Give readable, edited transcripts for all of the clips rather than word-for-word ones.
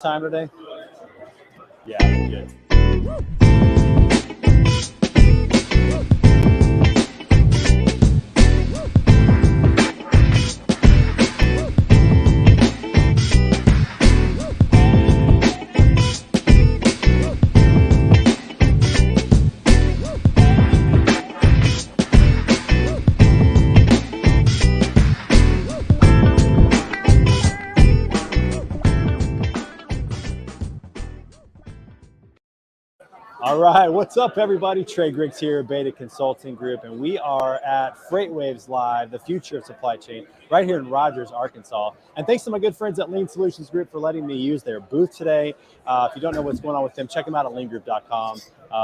Time today? Yeah, good. All right, what's up, everybody? Trey Griggs here, Beta Consulting Group, and we are at Freightwaves Live, the future of supply chain, right here in Rogers, Arkansas. And thanks to my good friends at Lean Solutions Group for letting me use their booth today. If you don't know what's going on with them, check them out at leangroup.com.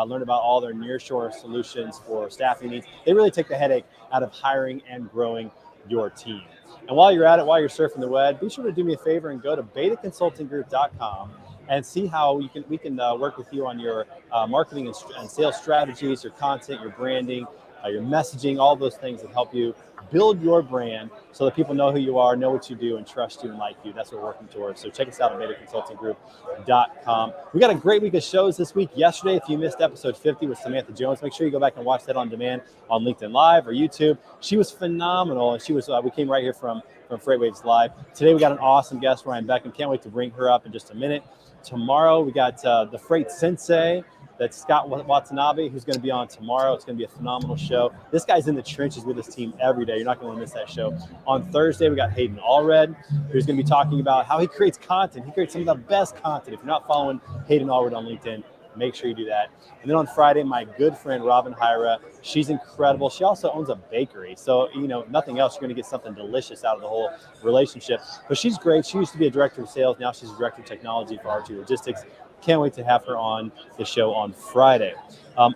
Learn about all their nearshore solutions for staffing needs. They really take the headache out of hiring and growing your team. And while you're at it, while you're surfing the web, be sure to do me a favor and go to betaconsultinggroup.com and see how we can work with you on your marketing and sales strategies, your content, your branding, your messaging, all those things that help you build your brand so that people know who you are, know what you do, and trust you and like you. That's what we're working towards. So check us out at betaconsultinggroup.com. We got a great week of shows this week. Yesterday, if you missed episode 50 with Samantha Jones, make sure you go back and watch that on demand on LinkedIn Live or YouTube. She was phenomenal, and she was. We came right here from Freightwaves Live. Today, we got an awesome guest, Rian Beckham. Can't wait to bring her up in just a minute. Tomorrow, we got the Freight Sensei. That's Scott Watanabe, who's going to be on tomorrow. It's going to be a phenomenal show. This guy's in the trenches with his team every day. You're not going to miss that show. On Thursday, we got Hayden Allred, who's going to be talking about how he creates content. He creates some of the best content. If you're not following Hayden Allred on LinkedIn, make sure you do that. And then on Friday, my good friend Robin Hyra, she's incredible. She also owns a bakery. So, nothing else, you're going to get something delicious out of the whole relationship. But she's great. She used to be a director of sales. Now she's a director of technology for RT Logistics. Can't wait to have her on the show on Friday.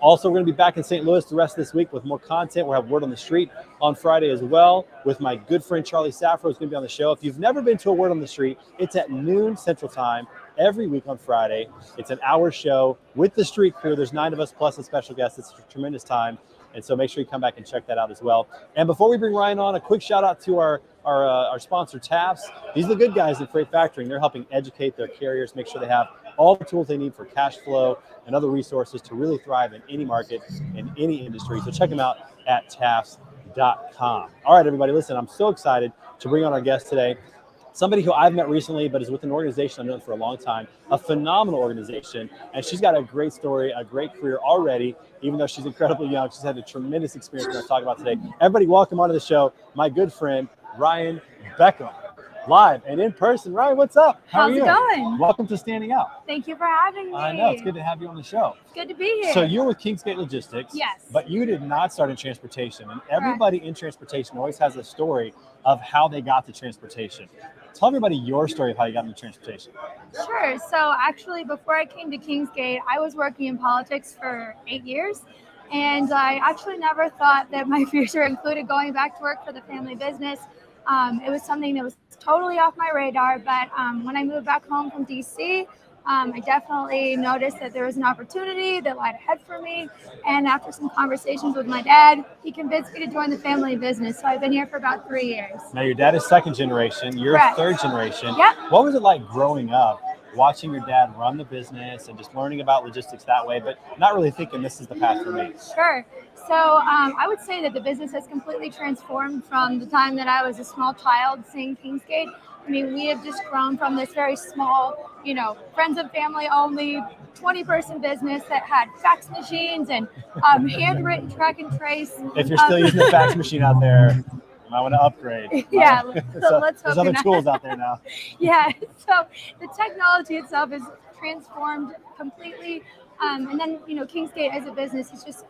Also, we're going to be back in St. Louis the rest of this week with more content. We'll have Word on the Street on Friday as well with my good friend Charlie Safro, who's going to be on the show. If you've never been to a Word on the Street, it's at noon Central Time every week on Friday. It's an hour show with the street crew. There's 9 of us plus a special guest. It's a tremendous time. And so make sure you come back and check that out as well. And before we bring Ryan on, a quick shout out to our sponsor, TAFS. These are the good guys at Freight Factoring. They're helping educate their carriers, make sure they have all the tools they need for cash flow and other resources to really thrive in any market, in any industry. So check them out at tafs.com. All right, everybody, listen, I'm so excited to bring on our guest today. Somebody who I've met recently, but is with an organization I've known for a long time, a phenomenal organization, and she's got a great story, a great career already, even though she's incredibly young. She's had a tremendous experience we're going to talk about today. Everybody, welcome onto the show, my good friend, Rian Beckham, live and in person. Ryan, what's up? How are you? How's it going? Welcome to Standing Out. Thank you for having me. I know, it's good to have you on the show. It's good to be here. So you're with Kingsgate Logistics. Yes. But you did not start in transportation. And everybody in transportation always has a story of how they got to transportation. Tell everybody your story of how you got into transportation. Sure. So actually, before I came to Kingsgate, I was working in politics for 8 years. And I actually never thought that my future included going back to work for the family business. It was something that was totally off my radar. But when I moved back home from DC, I definitely noticed that there was an opportunity that lied ahead for me. And after some conversations with my dad, he convinced me to join the family business. So I've been here for about 3 years. Now, your dad is second generation. You're Correct. Third generation. Yep. What was it like growing up, watching your dad run the business and just learning about logistics that way, but not really thinking this is the path for me? Sure. So I would say that the business has completely transformed from the time that I was a small child seeing Kingsgate. I mean, we have just grown from this very small, friends and family only 20-person business that had fax machines and handwritten track and trace. If you're still using the fax machine out there, you might want to upgrade. Yeah, so let's hope there's other not. tools out there now. Yeah, so the technology itself is transformed completely. And then, Kingsgate as a business is just,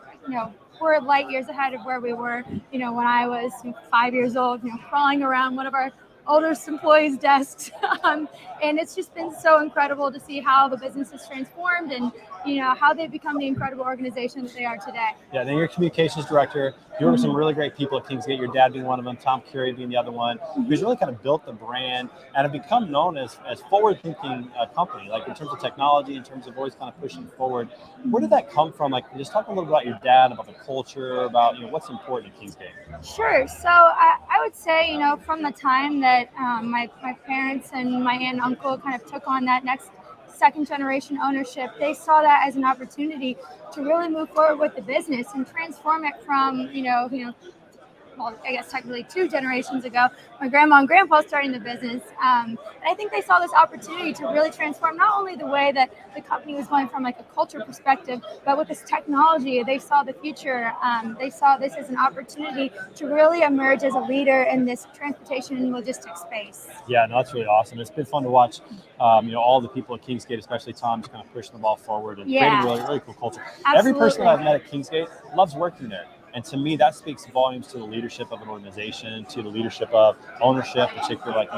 we're light years ahead of where we were, when I was 5 years old, crawling around one of our oldest employees' desks. And it's just been so incredible to see how the business has transformed and, how they've become the incredible organization that they are today. Yeah, then you're communications director. You work with some really great people at Kingsgate, your dad being one of them, Tom Curie being the other one, who's really kind of built the brand and have become known as forward-thinking company, like in terms of technology, in terms of always kind of pushing forward. Where did that come from? Like, just talk a little bit about your dad, about the culture, about what's important at Kingsgate. Sure. So I would say, from the time that my parents and my aunt and uncle kind of took on that next second generation ownership, they saw that as an opportunity to really move forward with the business and transform it from, well, I guess technically 2 generations ago, my grandma and grandpa starting the business. And I think they saw this opportunity to really transform not only the way that the company was going from like a culture perspective, but with this technology, they saw the future. They saw this as an opportunity to really emerge as a leader in this transportation and logistics space. Yeah, no, that's really awesome. It's been fun to watch, all the people at Kingsgate, especially Tom, just kind of pushing the ball forward and creating really, really cool culture. Absolutely. Every person that I've met at Kingsgate loves working there. And to me, that speaks volumes to the leadership of an organization, to the leadership of ownership, particularly like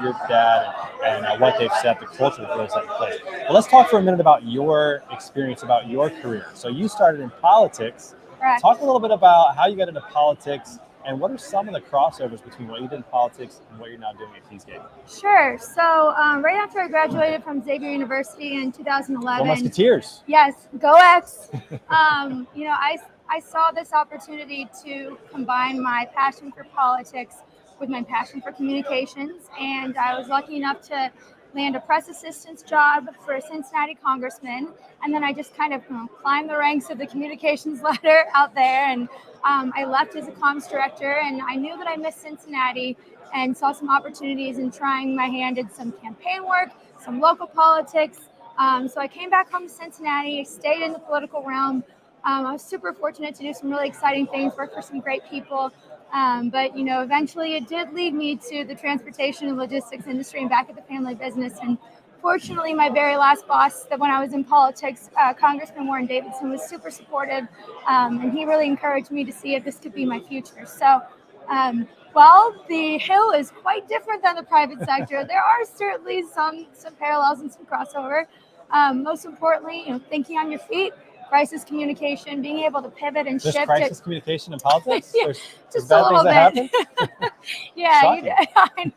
your dad and what they've set, the culture that really set in place. But let's talk for a minute about your experience, about your career. So you started in politics. Correct. Talk a little bit about how you got into politics and what are some of the crossovers between what you did in politics and what you're now doing at Kingsgate? Sure. So right after I graduated from Xavier University in 2011. Go Musketeers. Yes, go X. I saw this opportunity to combine my passion for politics with my passion for communications, and I was lucky enough to land a press assistant's job for a Cincinnati congressman, and then I just kind of climbed the ranks of the communications ladder out there, and I left as a comms director, and I knew that I missed Cincinnati and saw some opportunities in trying my hand in some campaign work, some local politics. So I came back home to Cincinnati, stayed in the political realm. I was super fortunate to do some really exciting things, work for some great people. But eventually it did lead me to the transportation and logistics industry and back at the family business. And fortunately, my very last boss, that when I was in politics, Congressman Warren Davidson, was super supportive. And he really encouraged me to see if this could be my future. So, the Hill is quite different than the private sector. There are certainly some parallels and some crossover. Most importantly, thinking on your feet, crisis communication, being able to pivot and shift. Crisis communication in politics? Yeah, just a little bit. Yeah, I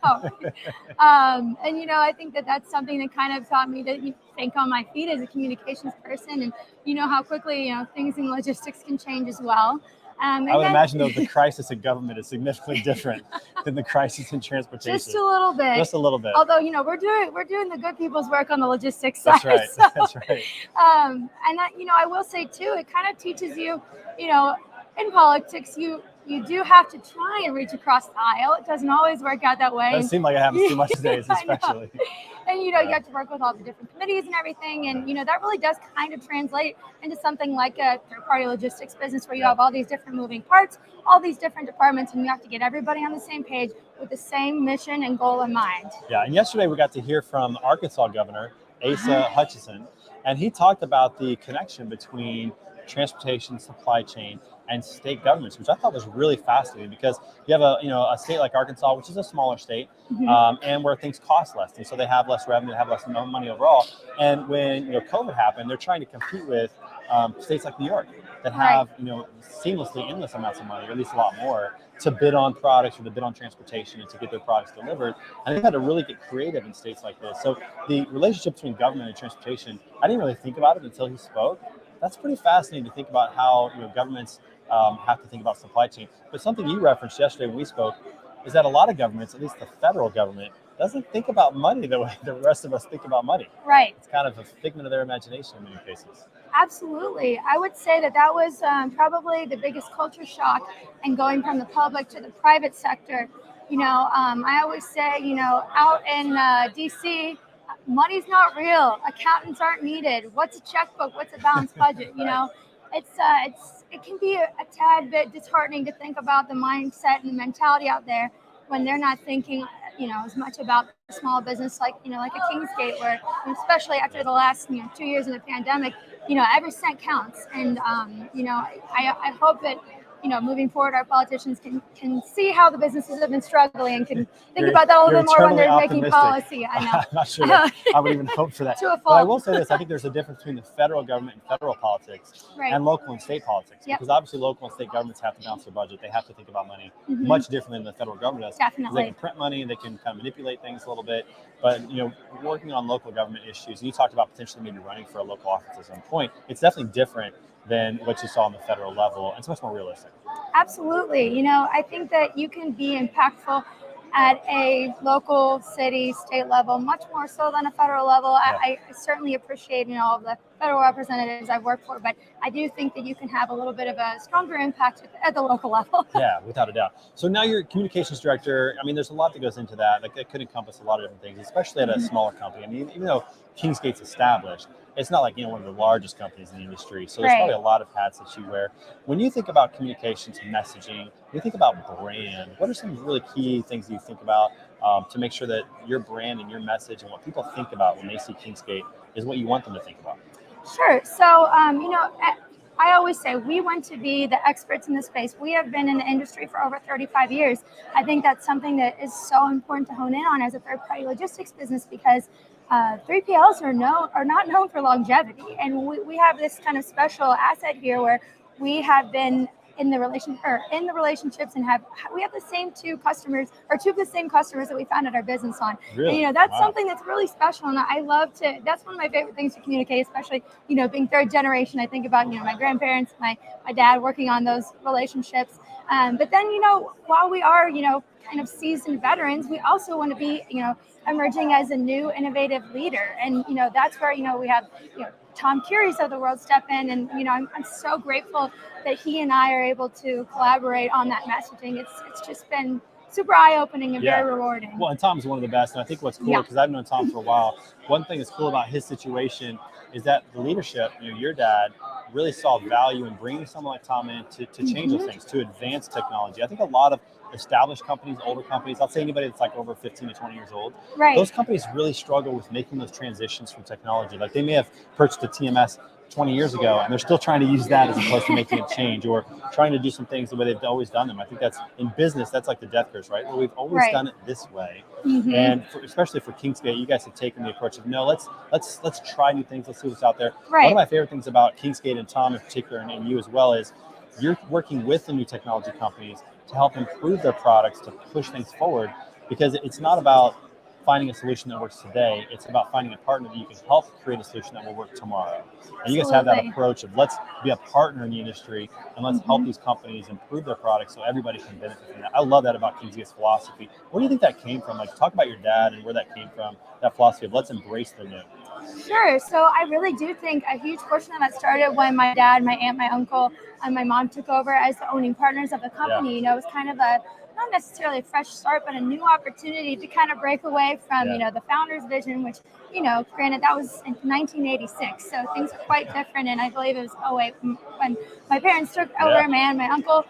know. I think that's something that kind of taught me to think on my feet as a communications person, and how quickly things in logistics can change as well. I would imagine, though, the crisis in government is significantly different than the crisis in transportation. Just a little bit. Just a little bit. Although, we're doing the good people's work on the logistics side. That's right. So, that's right. I will say too, it kind of teaches you, in politics, you do have to try and reach across the aisle. It doesn't always work out that way. It doesn't seem like it happens too much today, especially. And you have to work with all the different committees and everything, and that really does kind of translate into something like a third-party logistics business where you have all these different moving parts, all these different departments, and you have to get everybody on the same page with the same mission and goal in mind. Yeah, and yesterday we got to hear from the Arkansas governor, Asa Hutchinson, and he talked about the connection between transportation, supply chain, and state governments, which I thought was really fascinating because you have a state like Arkansas, which is a smaller state, and where things cost less, and so they have less revenue, have less money overall. And when COVID happened, they're trying to compete with states like New York that have seamlessly endless amounts of money, or at least a lot more, to bid on products or to bid on transportation and to get their products delivered. And they've had to really get creative in states like this. So the relationship between government and transportation, I didn't really think about it until he spoke. That's pretty fascinating to think about how governments have to think about supply chain. But something you referenced yesterday when we spoke is that a lot of governments, at least the federal government, doesn't think about money the way the rest of us think about money. Right. It's kind of a figment of their imagination in many cases. Absolutely. I would say that was probably the biggest culture shock, and going from the public to the private sector. I always say, out in DC, money's not real. Accountants aren't needed. What's a checkbook? What's a balanced budget? It can be a tad bit disheartening to think about the mindset and the mentality out there when they're not thinking, as much about the small business like a Kingsgate, where especially after the last 2 years in the pandemic, every cent counts. And I hope that moving forward, our politicians can see how the businesses have been struggling and can think about that a little bit more when they're making policy. I know. I'm not sure that I would even hope for that. To a fault. But I will say this: I think there's a difference between the federal government and federal politics, and local and state politics. Yep. Because obviously, local and state governments have to balance their budget. They have to think about money much differently than the federal government does. Definitely. They can print money, they can kind of manipulate things a little bit. But working on local government issues, and you talked about potentially maybe running for a local office at some point. It's definitely different than what you saw on the federal level. It's much more realistic. Absolutely. I think that you can be impactful at a local, city, state level, much more so than a federal level. I certainly appreciate all of the federal representatives I've worked for, but I do think that you can have a little bit of a stronger impact at the local level. Yeah, without a doubt. So now you're communications director. I mean, there's a lot that goes into that. Like, it could encompass a lot of different things, especially at a smaller company. I mean, even though Kingsgate's established, it's not like one of the largest companies in the industry. So there's probably a lot of hats that you wear. When you think about communications and messaging, when you think about brand, what are some really key things that you think about to make sure that your brand and your message and what people think about when they see Kingsgate is what you want them to think about? Sure. So, I always say we want to be the experts in the space. We have been in the industry for over 35 years. I think that's something that is so important to hone in on as a third-party logistics business because 3PLs are not known for longevity, and we have this kind of special asset here where we have been in the relationships and we have the same two of the same customers that we founded our business on. Really? And, that's something that's really special, and I love to. That's one of my favorite things to communicate, especially being third generation. I think about my grandparents, my dad working on those relationships. But then while we are kind of seasoned veterans, we also want to be emerging as a new innovative leader, and that's where we have Tom Curie's of the world step in, and I'm so grateful that he and I are able to collaborate on that messaging. It's just been super eye-opening and very rewarding. Well, and Tom's one of the best, and I think what's cool, because I've known Tom for a while, one thing that's cool about his situation is that the leadership, your dad, really saw value in bringing someone like Tom in to change those things, to advance technology. I think a lot of established companies, older companies, I'll say anybody that's like over 15 to 20 years old, those companies really struggle with making those transitions from technology. Like, they may have purchased a TMS 20 years ago, and they're still trying to use that as opposed to making a change or trying to do some things the way they've always done them. I think that's in business, that's like the death curse, right? Well, we've always done it this way. And especially for Kingsgate, you guys have taken the approach of no, let's try new things, let's see what's out there. One of my favorite things about Kingsgate and Tom in particular, and you as well, is you're working with the new technology companies to help improve their products, to push things forward, because it's not about finding a solution that works today. It's about finding a partner that you can help create a solution that will work tomorrow. And you guys have that approach of let's be a partner in the industry and let's help these companies improve their products so everybody can benefit from that. I love that about Kingsgate's philosophy. Where do you think that came from? Like, talk about your dad and where that came from, that philosophy of let's embrace the new. Sure. So I really do think a huge portion of that started when my dad, my aunt, my uncle, and my mom took over as the owning partners of the company. It was kind of not necessarily a fresh start, but a new opportunity to kind of break away from, the founder's vision, which, granted, that was in 1986. So things were quite different. And I believe it was 2008 when my parents took over, my aunt, my uncle.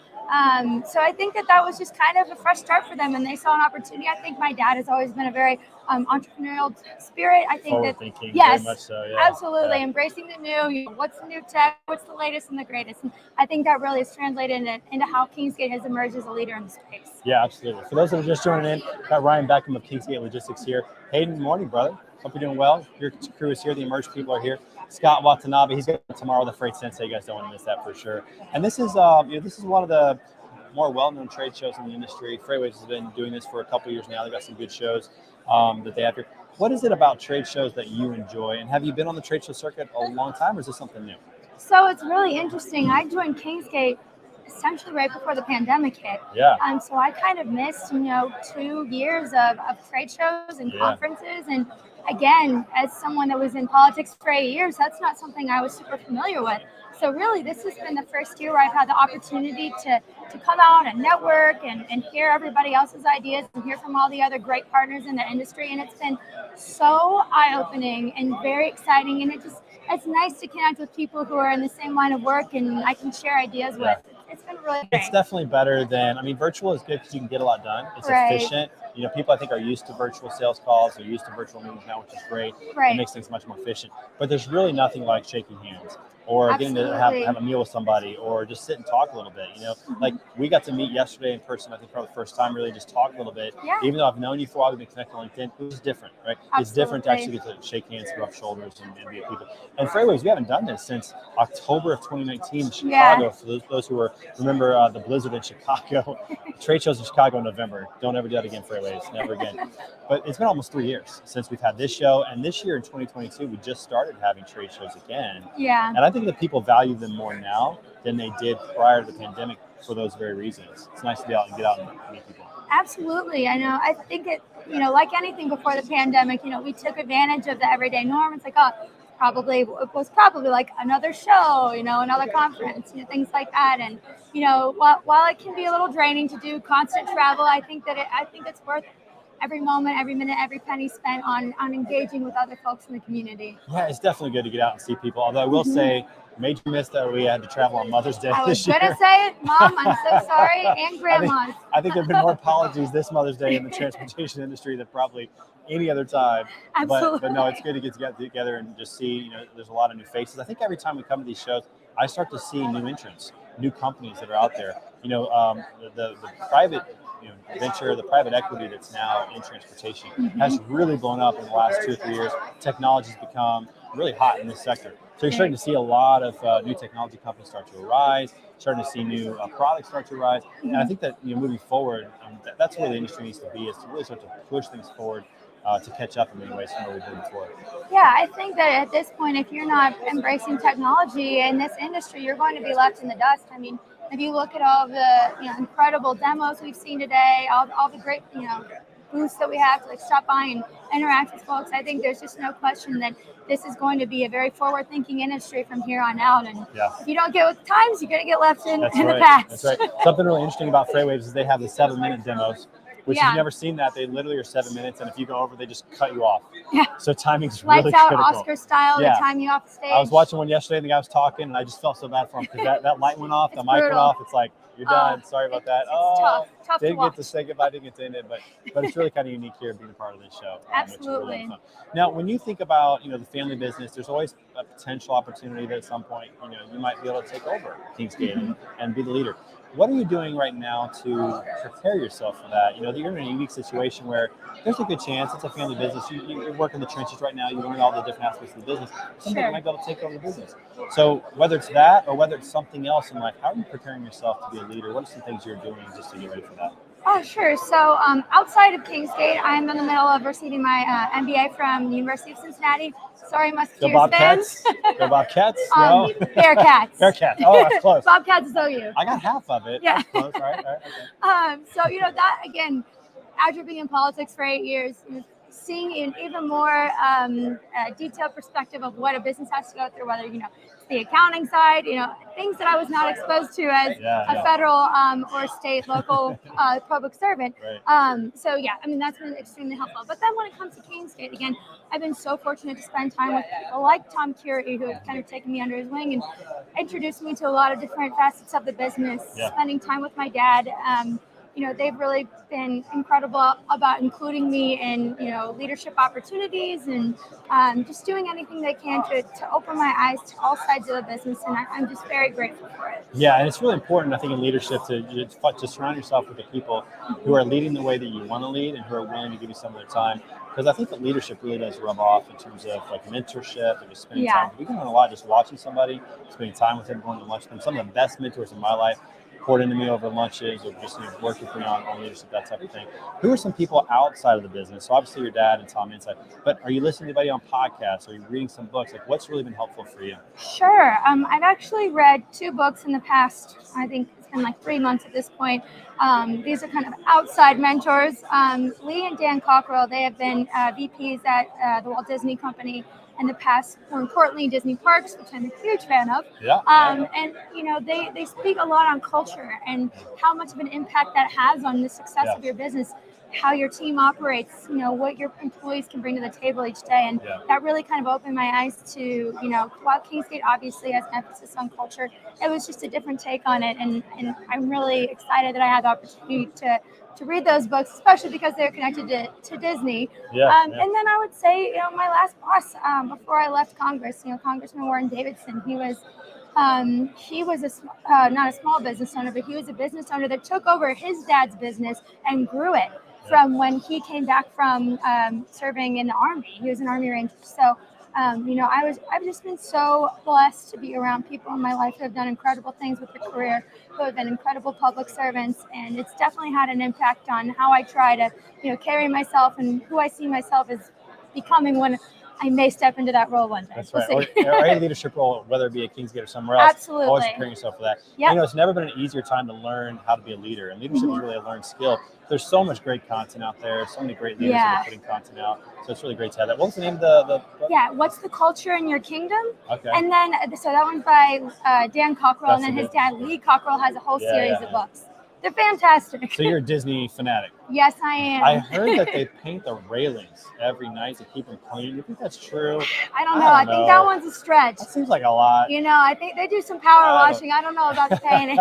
So I think that was just kind of a fresh start for them, and they saw an opportunity. I think my dad has always been a very entrepreneurial spirit. I think that very much so, absolutely embracing the new. What's the new tech? What's the latest and the greatest? And I think that really is translated into how Kingsgate has emerged as a leader in the space. Yeah, absolutely. For those that are just joining in, got Rian Beckham of Kingsgate Logistics here. Hayden, morning, brother. Hope you're doing well. Your crew is here. The Emerge people are here. Scott Watanabe, he's going tomorrow with the Freight Sensei. You guys don't want to miss that for sure. And this is, this is one of the more well-known trade shows in the industry. Freightwaves has been doing this for a couple of years now. They've got some good shows that they have here. What is it about trade shows that you enjoy? And have you been on the trade show circuit a long time, or is this something new? So it's really interesting. I joined Kingsgate essentially right before the pandemic hit. So I kind of missed, 2 years of trade shows and conferences. And again, as someone that was in politics for 8 years, that's not something I was super familiar with. So really, this has been the first year where I've had the opportunity to come out and network and hear everybody else's ideas and hear from all the other great partners in the industry. And it's been so eye-opening and very exciting. And it's nice to connect with people who are in the same line of work and I can share ideas with. It's been really great. It's definitely better than, virtual is good because you can get a lot done. It's efficient. People I think are used to virtual sales calls. They're used to virtual meetings now, which is great. It makes things much more efficient. But there's really nothing like shaking hands or getting to have a meal with somebody or just sit and talk a little bit. Like we got to meet yesterday in person, I think for the first time, really just talk a little bit. Even though I've known you for a while, we've been connected on LinkedIn, it was different, right? It's different to actually get to shake hands, rub shoulders, and be with people. And Freightwaves, we haven't done this since October of 2019 in Chicago. For those who remember the blizzard in Chicago, trade shows in Chicago in November. Don't ever do that again, Freightwaves, never again. But it's been almost 3 years since we've had this show. And this year in 2022, we just started having trade shows again. And I think that people value them more now than they did prior to the pandemic for those very reasons. It's nice to be out and get out and meet people. Absolutely. I know. I think it, like anything before the pandemic, we took advantage of the everyday norm. It's like, oh, it was probably like another show, another conference, things like that. And, while it can be a little draining to do constant travel, I think it's worth every moment, every minute, every penny spent on engaging with other folks in the community. Yeah, it's definitely good to get out and see people. Although I will say, major miss that we had to travel on Mother's Day this year. I was going to say it, Mom. I'm so sorry. And Grandma's. I think there have been more apologies this Mother's Day in the transportation industry than probably any other time. Absolutely. But no, it's good to get together and just see, there's a lot of new faces. I think every time we come to these shows, I start to see new entrants, new companies that are out there. The private venture, the private equity that's now in transportation has really blown up in the last 2 or 3 years. Technology's become really hot in this sector. So you're starting to see a lot of new technology companies start to arise, starting to see new products start to arise. And I think that moving forward, that's where the industry needs to be, is to really start to push things forward to catch up in many ways from where we've been before. Yeah, I think that at this point, if you're not embracing technology in this industry, you're going to be left in the dust. I mean, if you look at all the incredible demos we've seen today, all the great booths that we have to stop by and interact with folks, I think there's just no question that this is going to be a very forward-thinking industry from here on out. And if you don't get with the times, you're going to get left in the past. That's right. Something really interesting about Freightwaves is they have the 7-minute demos, which you've never seen that. They literally are 7 minutes, and if you go over, they just cut you off. Yeah. So timing's really critical. Lights out Oscar style, they time you off the stage. I was watching one yesterday, and the guy was talking, and I just felt so bad for him because that light went off, the mic went off. It's like, you're done. Sorry about that. It's tough didn't to watch. Get to say goodbye, didn't get to end it, but it's really kind of unique here being a part of this show. Absolutely. Really fun. Now, when you think about the family business, there's always a potential opportunity that at some point you might be able to take over Kingsgate and be the leader. What are you doing right now to prepare yourself for that? You're in a unique situation where there's a good chance it's a family business. You work in the trenches right now. You learn all the different aspects of the business. Someday you might be able to take over the business. So whether it's that or whether it's something else in life, how are you preparing yourself to be a leader? What are some things you're doing just to get ready for that? Oh, sure. So outside of Kingsgate, I'm in the middle of receiving my MBA from the University of Cincinnati. Sorry, Musketeers fans. Go Bobcats. No. Bearcats. Bearcats. Oh, that's close. Bobcats is OU. I got half of it. Yeah. That's close. All right. Okay. So that again, after being in politics for 8 years, seeing an even more detailed perspective of what a business has to go through, whether it's the accounting side, things that I was not exposed to as a federal or state, local public servant. Right. That's been extremely helpful. But then when it comes to Kingsgate, again, I've been so fortunate to spend time with people like Tom Curie, who have kind of taken me under his wing and introduced me to a lot of different facets of the business. Spending time with my dad. They've really been incredible about including me in, leadership opportunities and just doing anything they can to open my eyes to all sides of the business. And I'm just very grateful for it. Yeah, and it's really important, I think, in leadership to surround yourself with the people who are leading the way that you want to lead and who are willing to give you some of their time. Because I think that leadership really does rub off in terms of mentorship and just spending time. We can learn a lot just watching somebody, spending time with them, going to lunch with them. Some of the best mentors in my life poured into me over lunches or just working with me on leadership, that type of thing. Who are some people outside of the business? So obviously your dad and Tom inside, but are you listening to anybody on podcasts? Are you reading some books? What's really been helpful for you? Sure. I've actually read 2 books in the past, I think it's been 3 months at this point. These are kind of outside mentors. Lee and Dan Cockrell, they have been VPs at the Walt Disney Company in the past, more importantly, Disney Parks, which I'm a huge fan of. And, they speak a lot on culture and how much of an impact that has on the success of your business, how your team operates, what your employees can bring to the table each day. And that really kind of opened my eyes to, while Kingsgate obviously has an emphasis on culture, it was just a different take on it. And I'm really excited that I had the opportunity to read those books, especially because they're connected to Disney. And then I would say, my last boss before I left Congress, Congressman Warren Davidson, he was not a small business owner, but he was a business owner that took over his dad's business and grew it from when he came back from serving in the Army. He was an Army Ranger. So, I've just been so blessed to be around people in my life who have done incredible things with their career, who have been incredible public servants, and it's definitely had an impact on how I try to, carry myself and who I see myself as becoming when I may step into that role one day. That's We'll right. see. Or any leadership role, whether it be at Kingsgate or somewhere else. Absolutely. Always preparing yourself for that. Yep. You know, it's never been an easier time to learn how to be a leader. And leadership is really a learned skill. There's so much great content out there. So many great leaders that are putting content out. So it's really great to have that. What was the name of the book? Yeah, What's the Culture in Your Kingdom? Okay. And then, so that one's by Dan Cockrell. And then his dad, Lee Cockrell, has a whole series of books. They're fantastic. So you're a Disney fanatic. Yes, I am. I heard that they paint the railings every night to keep them clean. You think that's true? I don't know. I think that one's a stretch. That seems like a lot. You know, I think they do some power washing. I don't know about the painting.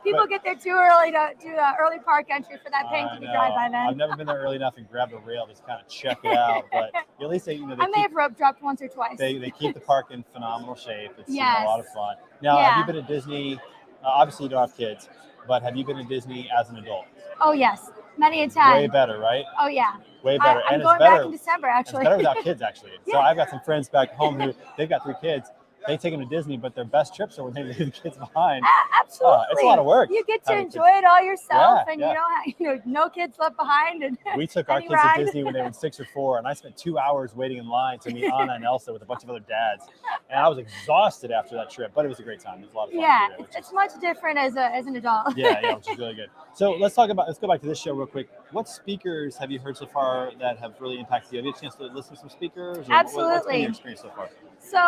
People get there too early to do the early park entry for that paint to be dry by then. I've never been there early enough and grabbed a rail to kind of check it out. But at least they, I may have rope dropped once or twice. They keep the park in phenomenal shape. It's a lot of fun. Now, have you been to Disney? Obviously, you don't have kids. But have you been to Disney as an adult? Oh, yes. Many a time. Way better, right? Oh, yeah. Way better. I'm going back in December, actually. It's better without kids, actually. So I've got some friends back home who, they've got 3 kids. They take them to Disney, but their best trips are when they leave the kids behind. Absolutely. It's a lot of work. You get to enjoy it all yourself, and you know, no kids left behind. And we took our kids to Disney when they were 6 or 4, and I spent 2 hours waiting in line to meet Anna and Elsa with a bunch of other dads. And I was exhausted after that trip, but it was a great time. It was a lot of fun. Yeah, it's much different as an adult. Yeah, which is really good. So let's go back to this show real quick. What speakers have you heard so far that have really impacted you? Have you had a chance to listen to some speakers? Absolutely. What's been your experience so far? So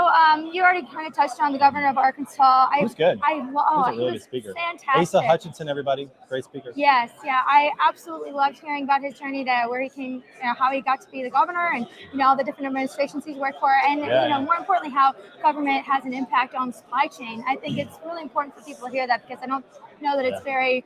you already kind of touched on the governor of Arkansas. He was good. He was a really good speaker. Fantastic. Asa Hutchinson, everybody, great speaker. Yes, I absolutely loved hearing about his journey to where he came, how he got to be the governor, and all the different administrations he's worked for, and more importantly, how government has an impact on supply chain. I think it's really important for people to hear that, because I don't know that it's very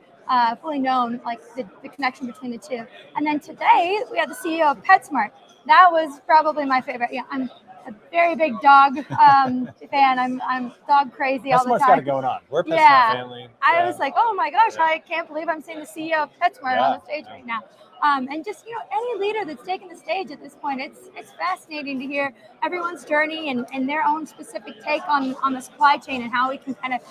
fully known, like the connection between the two. And then today we had the CEO of PetSmart. That was probably my favorite. Yeah, I'm a very big dog fan. I'm dog crazy all the time. PetSmart's got it going on. We're a PetSmart family. I was like, oh my gosh, I can't believe I'm seeing the CEO of PetSmart on the stage right now. And just, any leader that's taken the stage at this point, it's fascinating to hear everyone's journey and their own specific take on the supply chain and how we can kind of,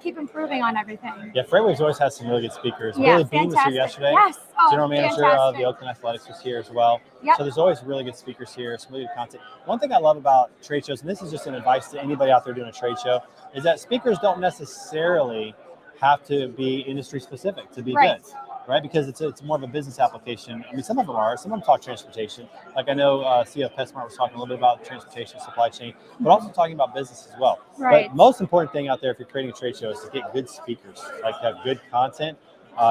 keep improving on everything. Yeah, Freightwaves always has some really good speakers. Yeah, Billy Bean was here yesterday. Yes. General manager of the Oakland Athletics was here as well. Yep. So there's always really good speakers here, some really good content. One thing I love about trade shows, and this is just an advice to anybody out there doing a trade show, is that speakers don't necessarily have to be industry specific to be good. Right, because it's more of a business application. I mean, some of them are. Some of them talk transportation. Like I know CEO of PetSmart was talking a little bit about transportation, supply chain, but also talking about business as well. Right. But most important thing out there, if you're creating a trade show, is to get good speakers, like have good content,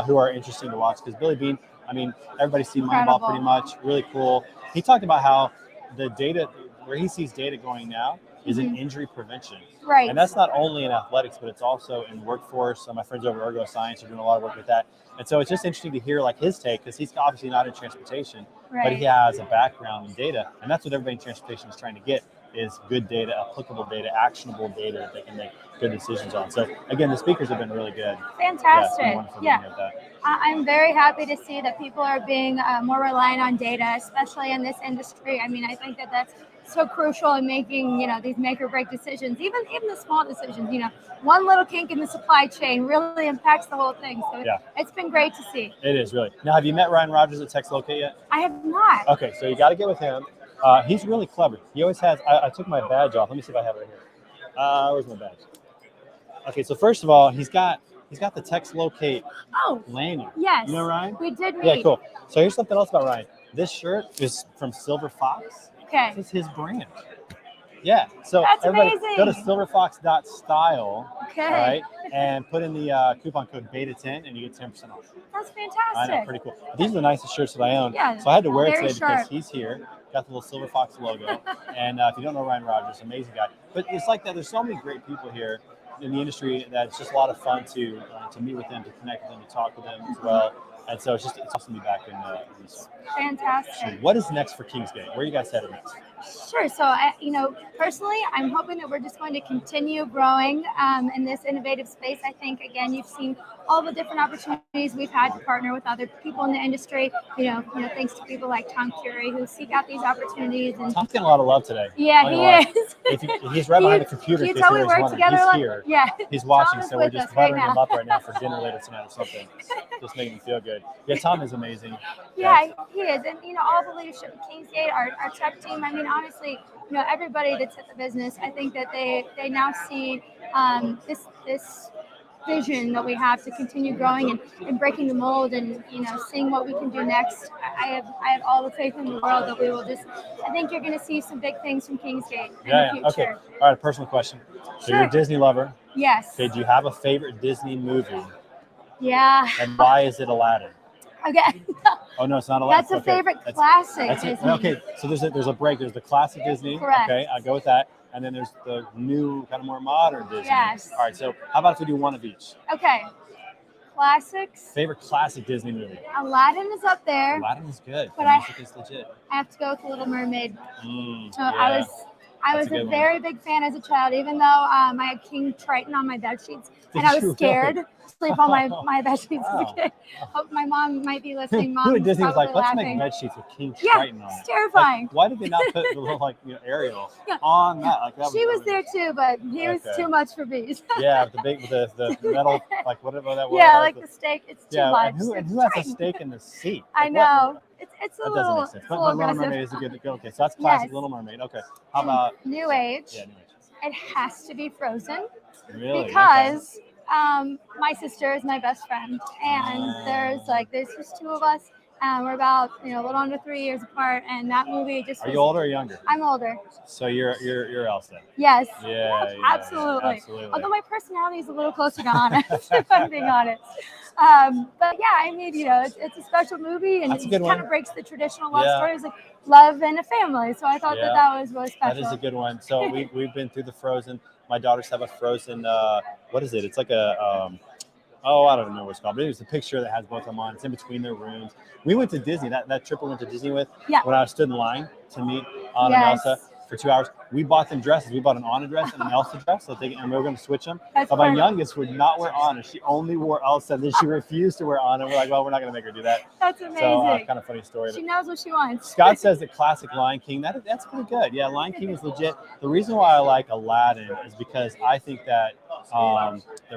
who are interesting to watch. Because Billy Bean, I mean, everybody's seen Moneyball pretty much. Really cool. He talked about how the data, where he sees data going now, is in injury prevention. Right. And that's not only in athletics, but it's also in workforce. So my friends over at Ergo Science are doing a lot of work with that. And so it's just interesting to hear like his take, because he's obviously not in transportation, but he has a background in data. And that's what everybody in transportation is trying to get, is good data, applicable data, actionable data that they can make good decisions on. So again, the speakers have been really good. Fantastic. Yeah. I'm very happy to see that people are being more reliant on data, especially in this industry. I mean, I think that's so crucial in making, these make or break decisions, even the small decisions. One little kink in the supply chain really impacts the whole thing. So it's been great to see. It is really. Now, have you met Ryan Rogers at Tex Locate yet? I have not. Okay, so you got to get with him. He's really clever. He always has. I took my badge off. Let me see if I have it right here. Where's my badge? Okay, so first of all, he's got the Tex Locate lanyard. Yes. You know Ryan? We did meet. Yeah, cool. So here's something else about Ryan. This shirt is from Silver Fox. Okay. This is his brand. Yeah. So that's everybody amazing. Go to silverfox.style. Okay. Right, and put in the coupon code BETA10 and you get 10% off. That's fantastic. I know, pretty cool. These are the nicest shirts that I own. Yeah, so I had to wear it today sharp. because he's here. Got the little Silver Fox logo. And if you don't know Ryan Rogers, amazing guy. But it's like that. There's so many great people here in the industry that it's just a lot of fun to meet with them, to connect with them, to talk with them as well. And so it's awesome to be back in this. Fantastic. So what is next for Kingsgate? Where are you guys headed next? Sure. So, personally, I'm hoping that we're just going to continue growing in this innovative space. I think, again, you've seen all the different opportunities we've had to partner with other people in the industry, thanks to people like Tom Curie who seek out these opportunities. And Tom's getting a lot of love today. Yeah, he is. He's right behind the computer. You tell we work together. He's here. Yeah. He's watching, so we're just buttering him up right now for dinner later tonight or something. Just making me feel good. Yeah, Tom is amazing. Yeah, he is. And, all the leadership at Kingsgate, our tech team, I mean, honestly, everybody that's at the business, I think that they now see this vision that we have to continue growing and breaking the mold and seeing what we can do next. I have all the faith in the world that we will just. I think you're going to see some big things from Kingsgate in the future. Okay. All right. A personal question. So you're a Disney lover. Yes. Okay. Do you have a favorite Disney movie? Yeah. And why is it Aladdin? Okay. Oh no, it's not Aladdin. That's a favorite classic Disney. Okay. So there's a break. There's the classic Disney. Correct. Okay. I go with that. And then there's the new, kind of more modern Disney. Yes. All right. So how about if we do one of each? Okay. Classics. Favorite classic Disney movie? Aladdin is up there. Aladdin is good. But the music is legit. I have to go with The Little Mermaid. So I was a very big fan as a child, even though I had King Triton on my bed sheets, and I was scared to sleep on my bed sheets as a kid. Hope my mom might be listening. Mom, who at Disney was like, let's laughing. make bed sheets with King Triton on it. It's terrifying. Like, why did they not put the little Ariel on that? Like that she was there too, but he was too much for bees. Yeah, the metal, like whatever that was. Yeah, like the steak. It's too much. And who has a steak in the seat? I know. It's a that little. Doesn't make sense. But Little Mermaid is a good. Okay, so that's classic Little Mermaid. Okay, how about New Age? Yeah, New Age. It has to be Frozen. Really? Because my sister is my best friend, and there's just two of us. We're about a little under 3 years apart, and that movie just. Are you older or younger? I'm older. So you're Elsa. Yes. Yeah, absolutely. Absolutely. Although my personality is a little closer to honest, if I'm being honest. But yeah, I mean, it's a special movie, and it kind of breaks the traditional love stories, like love and a family. So I thought that was really special. That is a good one. So we've been through the Frozen. My daughters have a Frozen. What is it? It's like a. I don't know what it's called, but it was a picture that has both of them on. It's in between their rooms. We went to Disney. That trip we went to Disney with. Yeah. When I stood in line to meet Anna and Elsa for 2 hours, we bought them dresses. We bought an Anna dress and an Elsa dress, and we were going to switch them. But my youngest would not wear Anna. She only wore Elsa. And then she refused to wear Anna. We're like, well, we're not going to make her do that. That's amazing. So kind of funny story. She knows what she wants. Scott says that classic Lion King. That's pretty good. Yeah, Lion King is legit. The reason why I like Aladdin is because I think that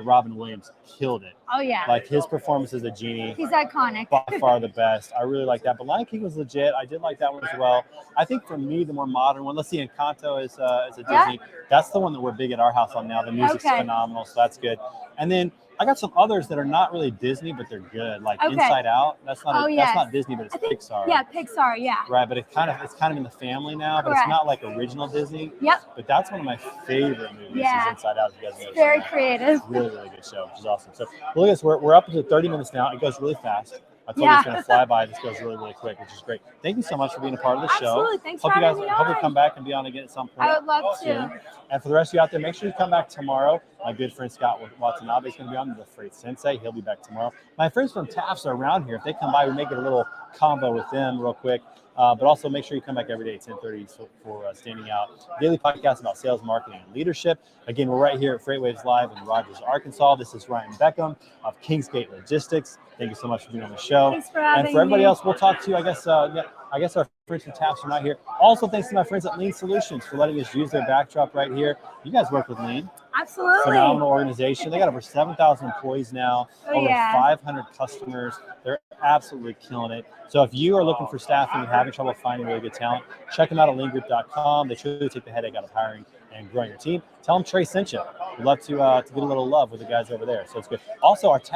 Robin Williams killed it. Oh yeah. Like his performance as a genie. He's iconic. By far the best. I really like that. But Lion King was legit. I did like that one as well. I think for me, the more modern one, let's see, Encanto is a Disney. That's the one that we're big at our house on now. The music's phenomenal, so that's good. And then I got some others that are not really Disney, but they're good. Like Inside Out. That's not that's not Disney, but it's Pixar. Yeah, Pixar. Yeah. Right, but it's kind of in the family now, but it's not like original Disney. Yep. But that's one of my favorite movies. Is Inside Out. If you guys know. Very creative. Really, really good show, which is awesome. So look at this. We're up to 30 minutes now. It goes really fast. I told you it's going to fly by. This goes really, really quick, which is great. Thank you so much for being a part of the show. Absolutely. Thanks for having me on. Hope you come back and be on again at some point. I would love to. And for the rest of you out there, make sure you come back tomorrow. My good friend Scott Watanabe is going to be on, the Freight Sensei. He'll be back tomorrow. My friends from Taft's are around here. If they come by, we make it a little combo with them real quick. But also make sure you come back every day at 10:30 for Standing Out, daily podcast about sales, marketing, and leadership. Again, we're right here at Freightwaves Live in Rogers, Arkansas. This is Rian Beckham of Kingsgate Logistics. Thank you so much for being on the show. Thanks for having me. And for everybody else, we'll talk to you. I guess our friends from Taps are not here. Also, thanks to my friends at Lean Solutions for letting us use their backdrop right here. You guys work with Lean. Absolutely. Phenomenal organization. They got over 7,000 employees now, over 500 customers. They're absolutely killing it. So if you are looking for staffing and having trouble finding really good talent, check them out at leangroup.com. They truly take the headache out of hiring and growing your team. Tell them Trey sent you. We'd love to get a little love with the guys over there. So it's good. Also, our